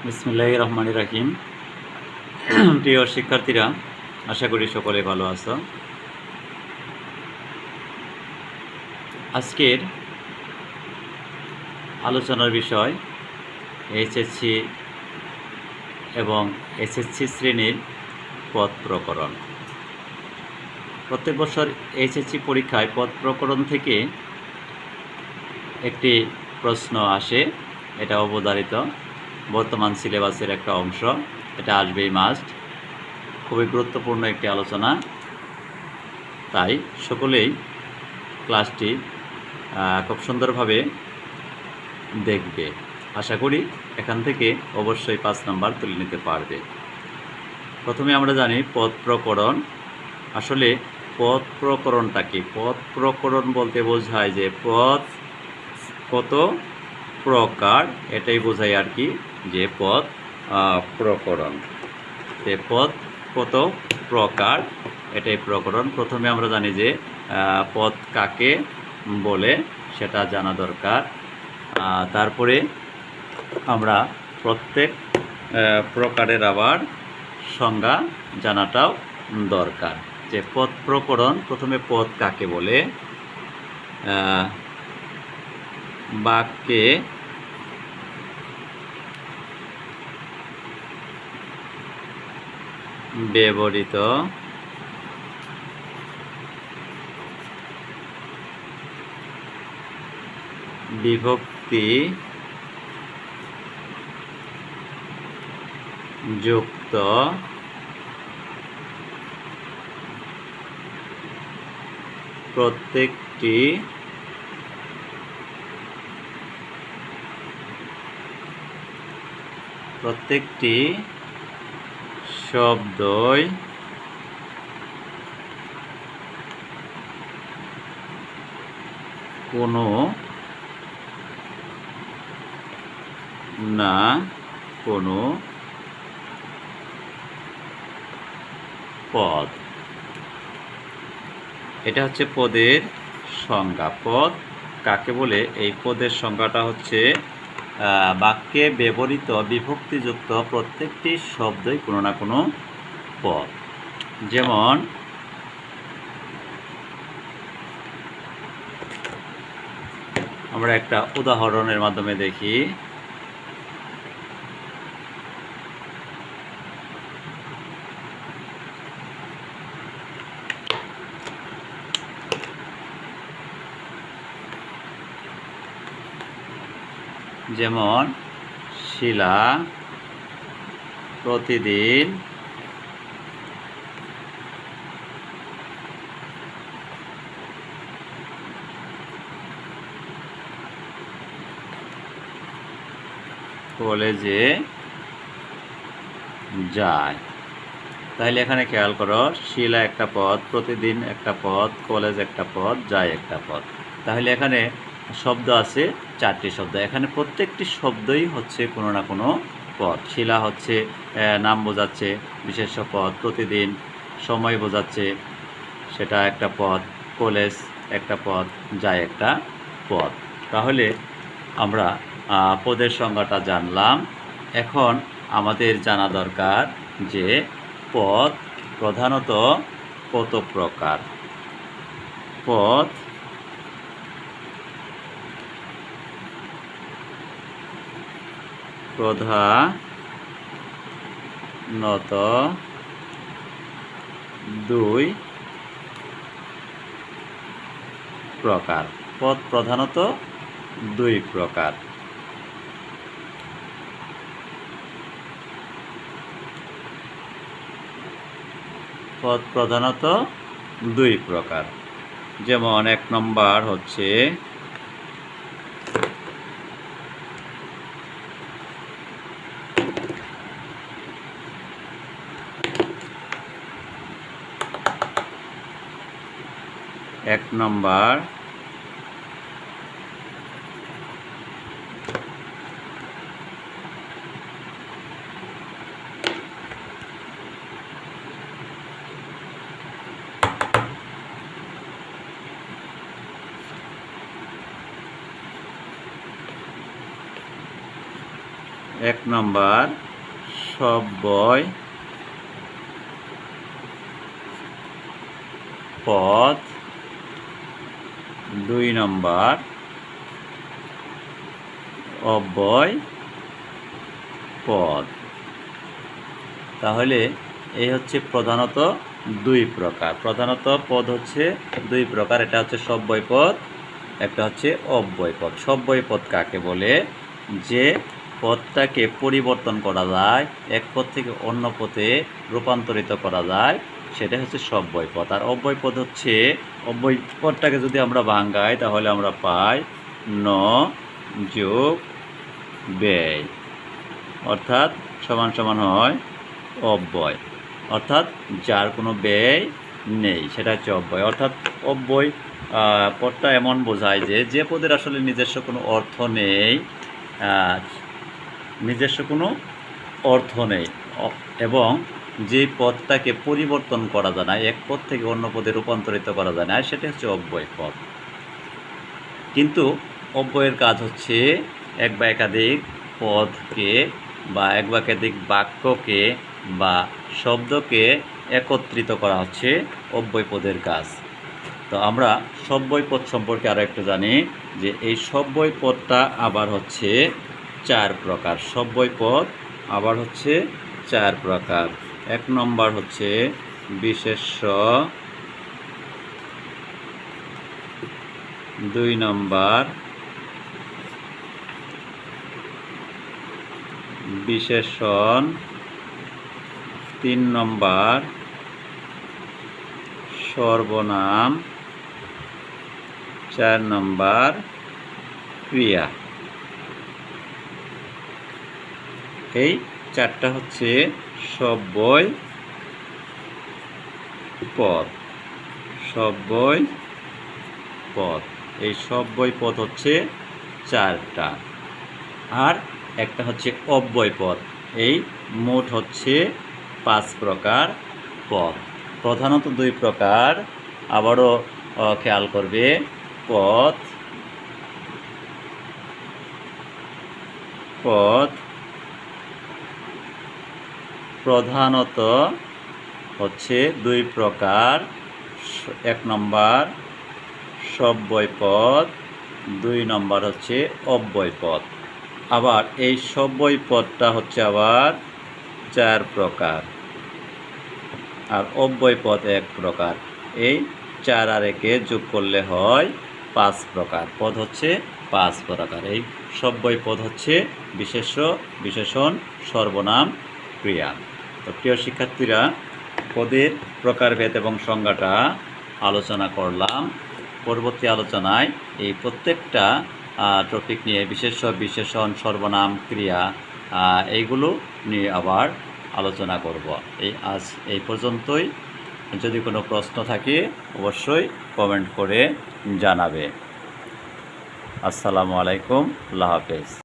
বিসমিল্লাহির রহমানির রহিম। প্রিয় শিক্ষার্থীরা, আশা করি সকলে ভালো আছো। আজকের আলোচনার বিষয় এইচএসসি এবং এসএসসি শ্রেণীর পদ প্রকরণ। প্রত্যেক বছর এইচএসসি পরীক্ষায় পদ প্রকরণ থেকে একটি প্রশ্ন আসে, এটা অবধারিত, বর্তমান সিলেবাসের একটা অংশ, এটা আসবেই মাস্ট। খুবই গুরুত্বপূর্ণ একটি আলোচনা, তাই সকলেই ক্লাসটি খুব সুন্দরভাবে দেখবে। আশা করি এখান থেকে অবশ্যই 5 নাম্বার তুলে নিতে পারবে। প্রথমে আমরা জানি পদ প্রকরণ। আসলে পদ প্রকরণটা কি? পদ প্রকরণ বলতে বোঝায় যে পদ কত প্রকার, এটাই বোঝায় আর কি, যে পদ প্রকরণ। পদ কত প্রকার, এটাই প্রকরণ। প্রথমে আমরা জানি যে পদ কাকে বলে সেটা জানা দরকার। তারপরে আমরা প্রত্যেক প্রকারের আবার সংজ্ঞা জানাটাও দরকার। যে পদ প্রকরণ, প্রথমে পদ কাকে বলে? বাক্যে ব্যবহৃত বিভক্তি যুক্ত প্রত্যেকটি শব্দই কোনো না কোনো পদ। এটা হচ্ছে পদের সংজ্ঞা। পদ কাকে বলে? এই পদের সংজ্ঞাটা হচ্ছে বাক্যে ব্যবহৃত বিভক্তিযুক্ত প্রত্যেকটি শব্দই কোনো না কোনো পদ। যেমন আমরা একটা উদাহরণের মাধ্যমে দেখি। যেমন শিলা প্রতিদিন কলেজে যায়। তাহলে এখানে খেয়াল করো, শিলা একটা পদ, প্রতিদিন একটা পদ, কলেজ একটা পদ, যায় একটা পদ। তাহলে এখানে শব্দ আছে 4টি শব্দ। এখানে প্রত্যেকটি শব্দই হচ্ছে কোনো না কোনো পদ। শিলা হচ্ছে নাম বোঝাচ্ছে, বিশেষ্য পদ। প্রতিদিন সময় বোঝাচ্ছে, সেটা একটা পদ। কলেজ একটা পদ, যায় একটা পদ। তাহলে আমরা পদের সংজ্ঞাটা জানলাম। এখন আমাদের জানা দরকার যে পদ প্রধানত কত প্রকার। পদ প্রধানত 2 প্রকার। পদ প্রধানত 2 প্রকার। পদ প্রধানত 2 প্রকার। যেমন 1 নম্বর হচ্ছে 1 নম্বর সব্যয় পদ, 2 নম্বর অব্যয় পদ। তাহলে এই হচ্ছে প্রধানত 2 প্রকার। প্রধানত পদ হচ্ছে 2 প্রকার। এটা হচ্ছে সব্যয় পদ, একটা হচ্ছে অব্যয় পদ। সব্যয় পদ কাকে বলে? যে পদটাকে পরিবর্তন করা যায়, এক পদ থেকে অন্য পদে রূপান্তরিত করা যায়, সেটা হচ্ছে সব্যয় পদ। আর অব্যয় পদ হচ্ছে, অব্যয় পদটাকে যদি আমরা ভাঙাই তাহলে আমরা পাই ন যোগ ব্যয়, অর্থাৎ সমান সমান হয় অব্যয়, অর্থাৎ যার কোনো ব্যয় নেই, সেটা হচ্ছে অব্যয়। অর্থাৎ অব্যয় পদটা এমন বোঝায় যে পদের আসলে নিজস্ব কোনো অর্থ নেই, নিজস্ব কোনো অর্থ নেই, এবং যে পদটাকে পরিবর্তন করা যায় না, এক পদ থেকে অন্য পদে রূপান্তরিত করা যায় না, সেটা হচ্ছে অব্যয় পদ। কিন্তু অব্যয়ের কাজ হচ্ছে এক বা একাধিক পদকে বা এক বা একাধিক বাক্যকে বা শব্দকে একত্রিত করা হচ্ছে অব্যয় পদের কাজ। তো আমরা সব্যয় পদ সম্পর্কে আরও একটু জানি, যে এই সব্যয় পদটা আবার হচ্ছে 4 প্রকার। সব্যয় পদ আবার হচ্ছে 4 প্রকার। 1 নম্বর হচ্ছে বিশেষ্য, 2 নম্বর বিশেষণ, 3 নম্বর সর্বনাম, 4 নম্বর ক্রিয়া। এই 4টা হচ্ছে সব্যয় পদ। সব্যয় পদ, এই সব্যয় পদ হচ্ছে 4টা। আর একটা হচ্ছে অব্যয় পদ। এই মোট হচ্ছে 5 প্রকার পদ। প্রধানত 2 প্রকার, আবারও খেয়াল করবে। পদ প্রধানত হচ্ছে 2 প্রকার। 1 নম্বর সব্যয় পদ, 2 নম্বর হচ্ছে অব্যয় পদ। আবার এই সব্যয় পদটা হচ্ছে আবার 4 প্রকার, আর অব্যয় পদ 1 প্রকার। এই 4 আর 1-এ যোগ করলে হয় 5 প্রকার। পদ হচ্ছে 5 প্রকার। এই সব্যয় পদ হচ্ছে বিশেষ্য, বিশেষণ, সর্বনাম, ক্রিয়া। তো প্রিয় শিক্ষার্থীরা, পদের প্রকারভেদ এবং সংজ্ঞাটা আলোচনা করলাম। পরবর্তী আলোচনায় এই প্রত্যেকটা টপিক নিয়ে, বিশেষ্য, বিশেষণ, সর্বনাম, ক্রিয়া, এইগুলো নিয়ে আবার আলোচনা করব। আজ এই পর্যন্তই। যদি কোনো প্রশ্ন থাকে অবশ্যই কমেন্ট করে জানাবে। আসসালামু আলাইকুম, আল্লাহ হাফেজ।